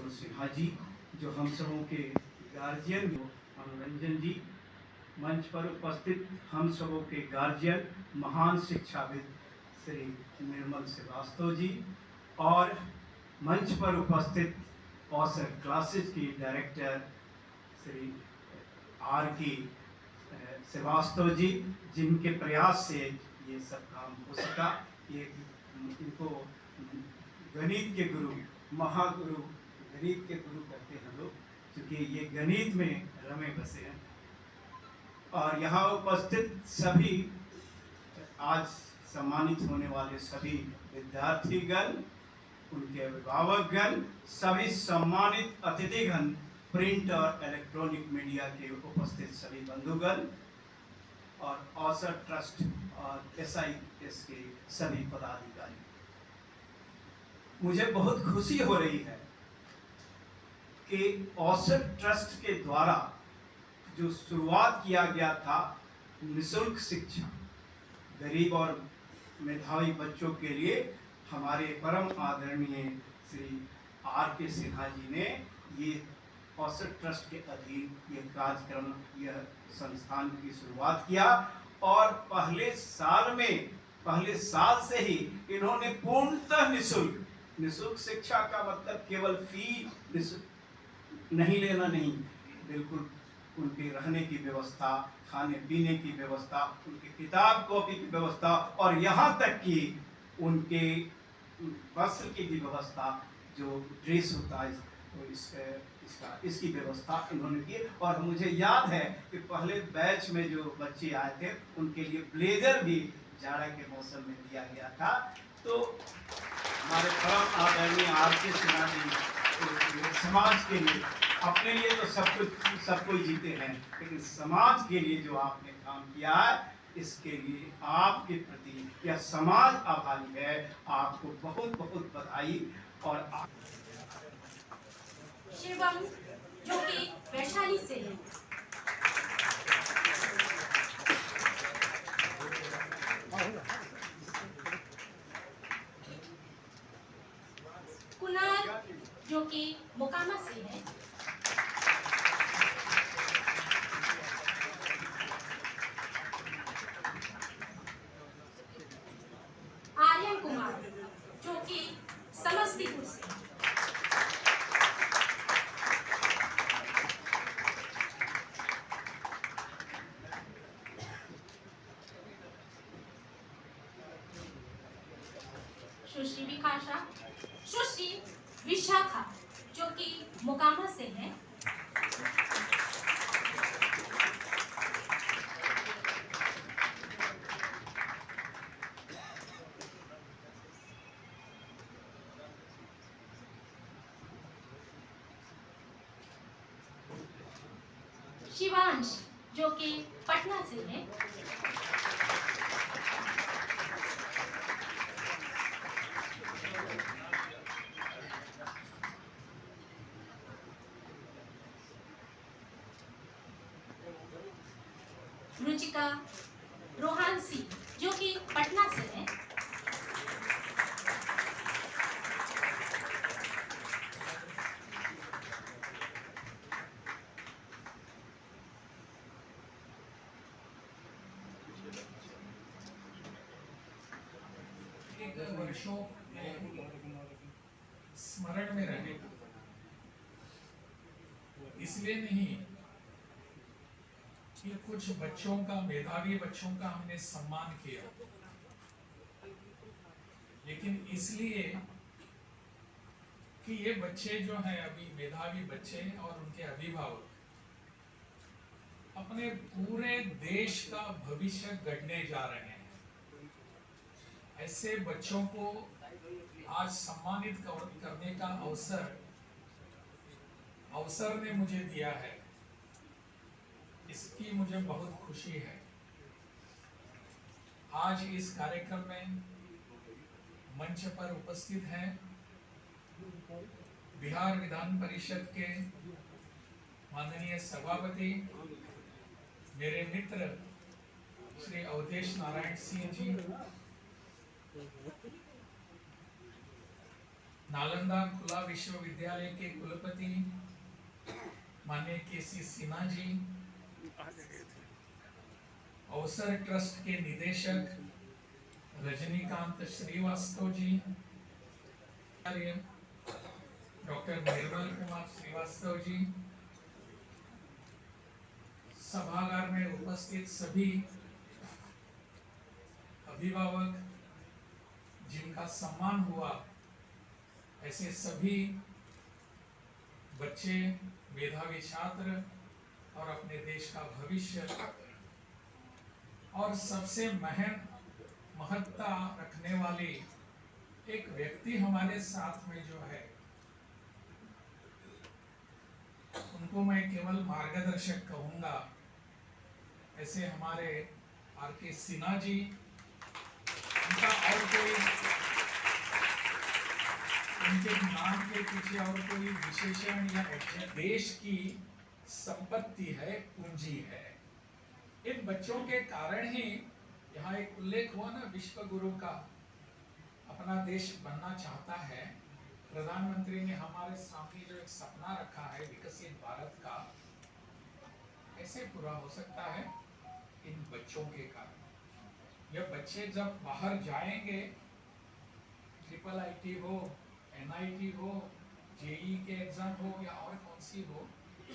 विमल सिन्हा जी, जो हम सबों के गार्जियन मनोरंजन जी, मंच पर उपस्थित हम सबों के गार्जियन महान शिक्षाविद श्री निर्मल श्रीवास्तव जी, और मंच पर उपस्थित औसर क्लासेस की डायरेक्टर श्री आर के श्रीवास्तव जी, जिनके प्रयास से ये सब काम हो सका। ये इनको गणित के गुरु, महागुरु, गणित के गुरु कहते हैं लोग, क्योंकि ये गणित में रमे बसे हैं। और यहाँ उपस्थित सभी आज सम्मानित होने वाले सभी विद्यार्थीगण, उनके अभिभावकगण, सभी सम्मानित अतिथिगण, प्रिंट और इलेक्ट्रॉनिक मीडिया के उपस्थित सभी बंधुगण, और औसर ट्रस्ट और SIS के सभी पदाधिकारी, मुझे बहुत खुशी हो रही है कि औसर ट्रस्ट के द्वारा जो शुरुआत किया गया था निःशुल्क शिक्षा गरीब और मेधावी बच्चों के लिए, हमारे परम आदरणीय श्री RK सिन्हा जी ने ये औसर ट्रस्ट के अधीन ये कार्यक्रम, यह संस्थान की शुरुआत किया। और पहले साल से ही इन्होंने पूर्णतः निःशुल्क शिक्षा का मतलब केवल फी नहीं लेना नहीं, बिल्कुल उनके रहने की व्यवस्था, खाने पीने की व्यवस्था, उनकी किताब कॉपी की व्यवस्था, और यहाँ तक कि उनके वस्त्र की भी व्यवस्था, जो ड्रेस होता है इसकी व्यवस्था इन्होंने की। और मुझे याद है कि पहले बैच में जो बच्चे आए थे उनके लिए ब्लेजर भी जाड़ा के मौसम में दिया गया था। तो हमारे परम आदरणीय RK सिन्हा जी समाज के लिए, अपने लिए तो सब कोई जीते हैं, लेकिन समाज के लिए जो आपने काम किया है, इसके लिए आपके प्रति यह समाज आभारी है। आपको बहुत बहुत बधाई। और शिवम जो कि वैशाली से है, कुणाल जो कि मोकामा से है, आर्यन कुमार जो कि समस्तीपुर से, सुश्री विशाखा जो कि मोकामा से है, शिवांश जो कि पटना से है, रुचिका रोहानसी जो कि पटना से है, वर्षों स्मरण में रहे, इसलिए नहीं कि कुछ बच्चों का, मेधावी बच्चों का हमने सम्मान किया, लेकिन इसलिए कि ये बच्चे जो हैं, अभी मेधावी बच्चे और उनके अभिभावक अपने पूरे देश का भविष्य गढ़ने जा रहे हैं। ऐसे बच्चों को आज सम्मानित करने का अवसर ने मुझे दिया है, इसकी मुझे बहुत खुशी है। आज इस कार्यक्रम में मंच पर उपस्थित हैं बिहार विधान परिषद के माननीय सभापति, मेरे मित्र श्री अवधेश नारायण सिंह जी, नालंदा खुला विश्वविद्यालय के कुलपति माननीय केसी सिन्हा जी, अवसर ट्रस्ट के निदेशक रजनीकांत श्रीवास्तव जी, डॉक्टर निर्मल कुमार श्रीवास्तव जी, सभागार में उपस्थित सभी अभिभावक जिनका सम्मान हुआ, ऐसे सभी बच्चे, मेधावी छात्र और अपने देश का भविष्य, और सबसे महत्ता रखने वाली एक व्यक्ति हमारे साथ में जो है, उनको मैं केवल मार्गदर्शक कहूंगा। ऐसे हमारे आर.के. सिन्हा जी, उनका और कोई, उनके नाम के पीछे और कोई विशेषण या देश की संपत्ति है, पूंजी है। इन बच्चों के कारण ही यहाँ एक उल्लेख हुआ ना, विश्व गुरु का अपना देश बनना चाहता है। प्रधानमंत्री ने हमारे सामने जो एक सपना रखा है विकसित भारत का, कैसे पूरा हो सकता है? इन बच्चों के कारण। ये बच्चे जब बाहर जाएंगे, IIIT हो, NIT हो, JEE के एग्जाम हो या और कौन सी हो,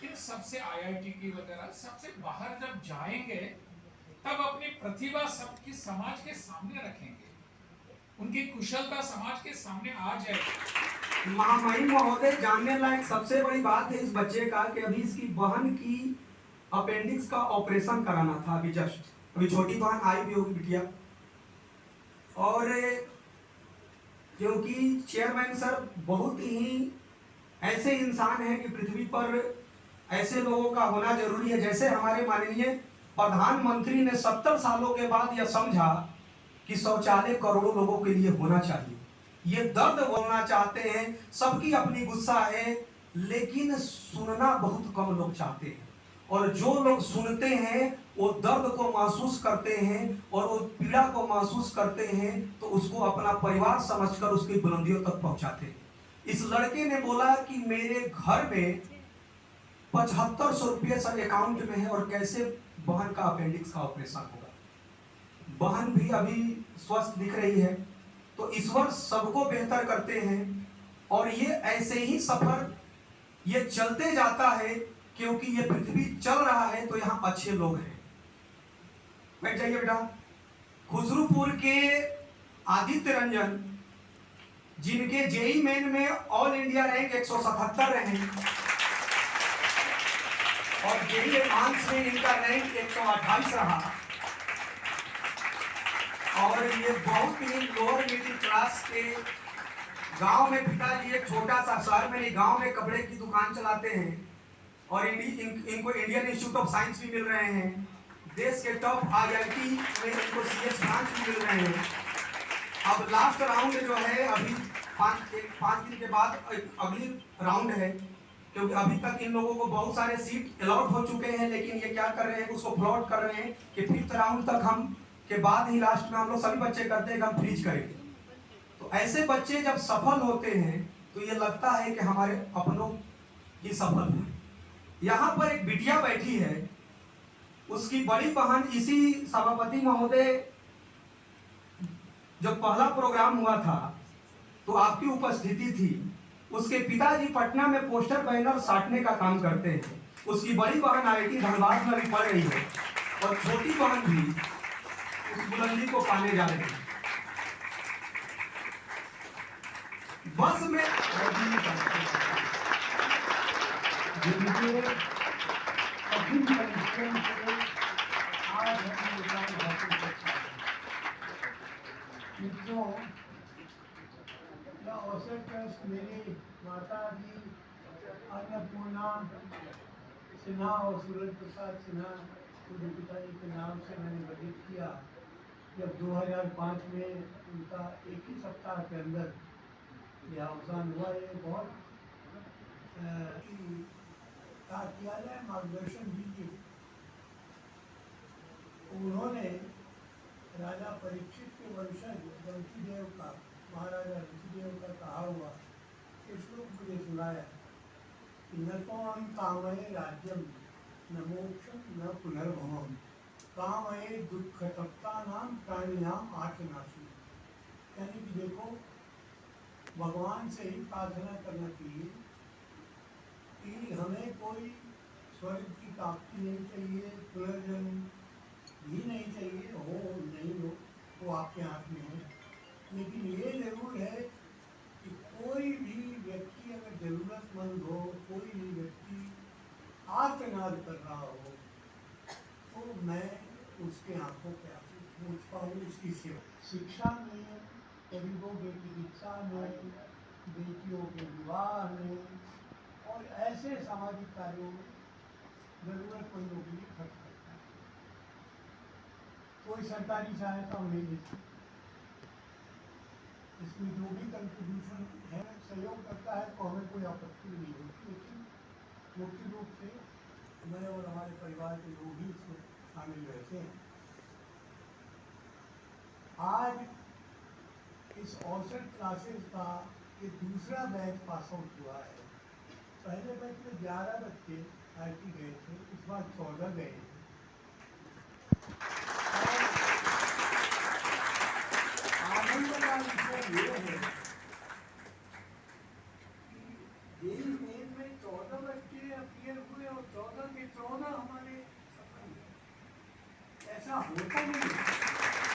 इन सबसे IIT की वगैरह सबसे बाहर जब जाएंगे, तब अपनी प्रतिभा सबकी समाज के सामने रखेंगे, उनकी कुशलता समाज के सामने आ जाएगी। महामहिम महोदय, जानने लायक सबसे बड़ी बात है इस बच्चे का कि अभी इसकी बहन की अपेंडिक्स का ऑपरेशन कराना था। अभी छोटी बहन आई भी होगी बिटिया, और क्योंकि चेयरमैन सर बहुत ही ऐसे इंसान हैं कि पृथ्वी पर ऐसे लोगों का होना जरूरी है। जैसे हमारे माननीय प्रधानमंत्री ने 70 सालों के बाद यह समझा कि शौचालय करोड़ों लोगों के लिए होना चाहिए। ये दर्द बोलना चाहते हैं, सबकी अपनी गुस्सा है, लेकिन सुनना बहुत कम लोग चाहते हैं। और जो लोग सुनते हैं वो दर्द को महसूस करते हैं और वो पीड़ा को महसूस करते हैं, तो उसको अपना परिवार समझकर उसकी बुलंदियों तक पहुंचाते हैं। इस लड़के ने बोला कि मेरे घर में 7500 रुपये सर अकाउंट में है, और कैसे बहन का अपेंडिक्स का ऑपरेशन होगा। बहन भी अभी स्वस्थ दिख रही है, तो ईश्वर सबको बेहतर करते हैं। और ये ऐसे ही सफर ये चलते जाता है, क्योंकि ये पृथ्वी चल रहा है तो यहाँ अच्छे लोग हैं। बैठ जाइए बेटा। खुसरूपुर के आदित्य रंजन, जिनके जेई मेन में ऑल इंडिया रैंक 177 रहे, और जेई एडवांस में इनका रैंक 128 रहा, और ये बहुत ही लोअर मिडिल क्लास के गांव में, पिताजी एक छोटा सा शहर में गांव में कपड़े की दुकान चलाते हैं, और इनको इंडियन इंस्टीट्यूट ऑफ साइंस भी मिल रहे हैं। देश के टॉप IIT में इनको CS ब्रांच भी मिल रहे हैं। अब लास्ट राउंड जो है, अभी 5 दिन के बाद अगली राउंड है, क्योंकि अभी तक इन लोगों को बहुत सारे सीट अलॉट हो चुके हैं, लेकिन ये क्या कर रहे हैं, उसको फ्लॉट कर रहे हैं कि 5th राउंड तक हम के बाद ही लास्ट में हम लोग सभी बच्चे करते हैं कि हम फ्रीज करेंगे। तो ऐसे बच्चे जब सफल होते हैं तो ये लगता है कि हमारे अपनों की सफल है। यहाँ पर एक बिटिया बैठी है, उसकी बड़ी बहन इसी सभापति महोदय, जब पहला प्रोग्राम हुआ था तो आपकी उपस्थिति थी। उसके पिताजी पटना में पोस्टर बैनर साटने का काम करते हैं। उसकी बड़ी बहन IIT धनबाद में भी पढ़ रही है, और छोटी बहन भी उस बुलंदी को पाने जा रही है। बस में मित्रों, अवसर ट्रस्ट मेरी माता जी अन्नपूर्णा सिन्हा और सूरज प्रसाद सिन्हा उनके पिताजी के नाम से मैंने बजट किया। जब 2005 में उनका एक ही सप्ताह के अंदर यह अवसान हुआ। ये बहुत कार्यालय मार्गदर्शन दीजिए। उन्होंने राजा परीक्षित के वंशज ऋषिदेव का, महाराजा ऋषिदेव का कहा हुआ एक श्लोक मुझे सुनाया कि न त्वां कामये राज्यम न मोक्षम न पुनर्भवम कामये दुख तप्तानाम प्राणिनाम आत्मनाशी। यानी कि देखो, भगवान से ही प्रार्थना करना चाहिए कि हमें कोई स्वर्ग की प्राप्ति नहीं चाहिए, पुनर्जन्म भी नहीं चाहिए, हो नहीं हो वो आपके हाथ में है। लेकिन ये जरूर है कि कोई भी व्यक्ति अगर जरूरतमंद हो, कोई भी व्यक्ति आर्तनाद कर रहा हो, तो मैं उसके आंखों पे आंसू पूछता हूँ, उसकी सेवा। शिक्षा में, गरीबों की चिकित्सा में, बेटियों के विवाह में और ऐसे सामाजिक कार्यों में जरूरतमंदों के लिए खर्च करता है। कोई सरकारी सहायता नहीं देती, इसमें जो भी कंट्रीब्यूशन है सहयोग करता है तो हमें कोई आपत्ति नहीं होती, लेकिन मुख्य रूप से मैं और हमारे परिवार के लोग ही इसमें शामिल रहते हैं। आज इस औसत क्लासेस का ये दूसरा बैच पास आउट हुआ है। पहले बैच में 11 बच्चे IT गए थे, इस बार 14 गए हैं।